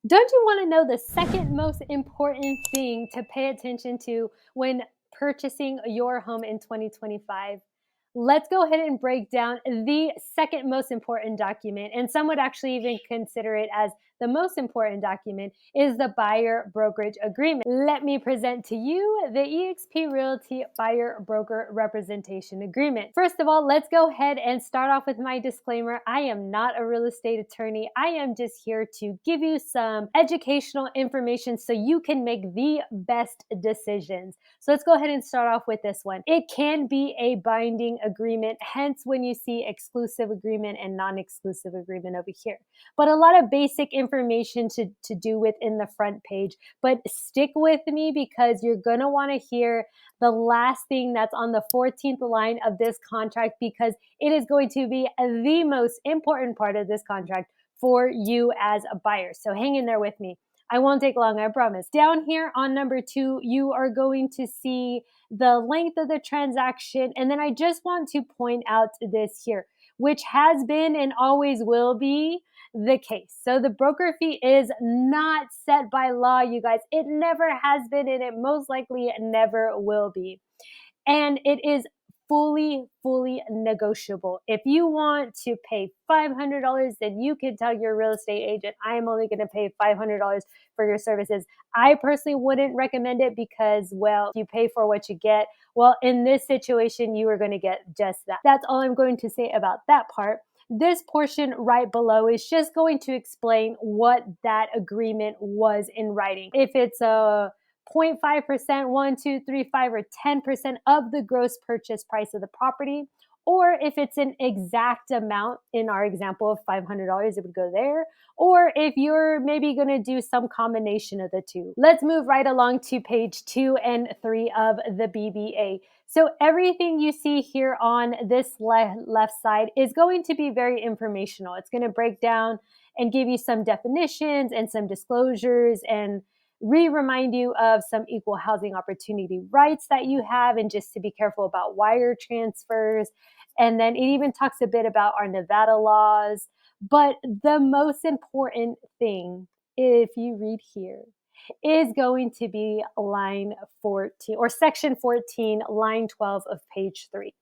Don't you want to know the second most important thing to pay attention to when purchasing your home in 2025? Let's go ahead and break down the second most important document, and some would actually even consider it as the most important document, is the Buyer Brokerage Agreement. Let me present to you the eXp Realty Buyer Broker Representation Agreement. First of all, let's go ahead and start off with my disclaimer. I am not a real estate attorney. I am just here to give you some educational information so you can make the best decisions. So let's go ahead and start off with this one. It can be a binding agreement, hence when you see exclusive agreement and non-exclusive agreement over here. But a lot of basic information to do with in the front page. But stick with me because you're going to want to hear the last thing that's on the 14th line of this contract, because it is going to be the most important part of this contract for you as a buyer. So hang in there with me. I won't take long, I promise. Down here on number 2, you are going to see the length of the transaction. And then I just want to point out this here, which has been and always will be the case. So the broker fee is not set by law, you guys. It never has been, and it most likely never will be. And it is fully negotiable. If you want to pay $500, then you can tell your real estate agent, I am only going to pay $500 for your services. I personally wouldn't recommend it because, well, you pay for what you get. Well, in this situation, you are going to get just that. That's all I'm going to say about that part. This portion right below is just going to explain what that agreement was in writing. If it's a 0.5%, 1, 2, 3, 5, or 10% of the gross purchase price of the property, or if it's an exact amount, in our example of $500, it would go there, or if you're maybe going to do some combination of the two. Let's move right along to page 2 and 3 of the BBA. So everything you see here on this left side is going to be very informational. It's going to break down and give you some definitions and some disclosures and remind you of some equal housing opportunity rights that you have, and just to be careful about wire transfers. And then it even talks a bit about our Nevada laws. But the most important thing, if you read here, is going to be line 14 or section 14, line 12 of page 3.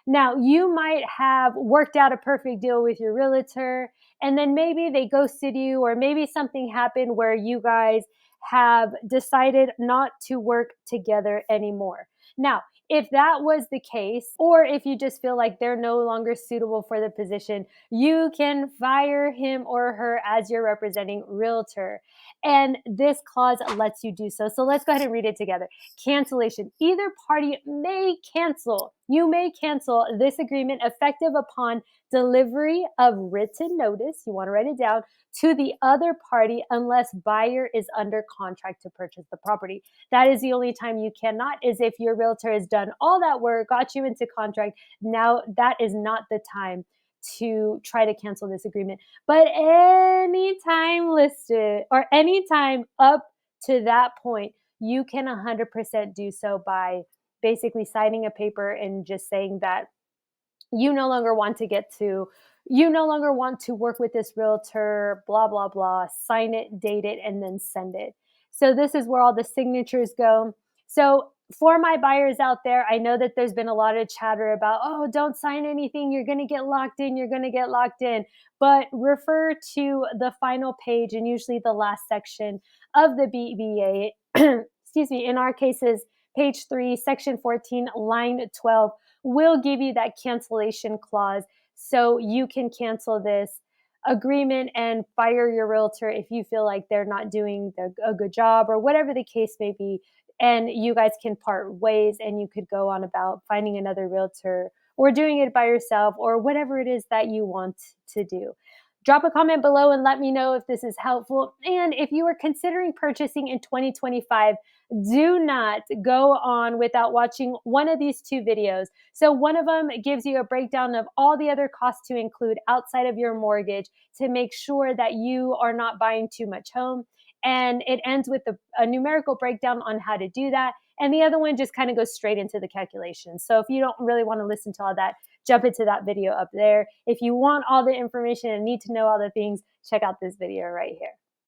Now, you might have worked out a perfect deal with your realtor, and then maybe they ghosted you, or maybe something happened where you guys have decided not to work together anymore. Now, if that was the case, or if you just feel like they're no longer suitable for the position, you can fire him or her as your representing realtor. And this clause lets you do so. So let's go ahead and read it together. Cancellation. Either party may cancel. You may cancel this agreement effective upon delivery of written notice, you want to write it down, to the other party unless buyer is under contract to purchase the property. That is the only time you cannot, is if your realtor has done all that work, got you into contract. Now that is not the time to try to cancel this agreement. But anytime listed or anytime up to that point, you can 100% do so by basically signing a paper and just saying that you no longer want to work with this realtor, blah, blah, blah, sign it, date it, and then send it. So this is where all the signatures go. So for my buyers out there, I know that there's been a lot of chatter about, oh, don't sign anything. You're going to get locked in. You're going to get locked in. But refer to the final page and usually the last section of the BBA. Excuse me. In our cases, page 3, section 14, line 12 will give you that cancellation clause. So you can cancel this agreement and fire your realtor if you feel like they're not doing a good job or whatever the case may be. And you guys can part ways, and you could go on about finding another realtor or doing it by yourself or whatever it is that you want to do. Drop a comment below and let me know if this is helpful. And if you are considering purchasing in 2025, do not go on without watching one of these 2 videos. So one of them gives you a breakdown of all the other costs to include outside of your mortgage to make sure that you are not buying too much home. And it ends with a numerical breakdown on how to do that. And the other one just kind of goes straight into the calculations. So if you don't really want to listen to all that, jump into that video up there. If you want all the information and need to know all the things, check out this video right here.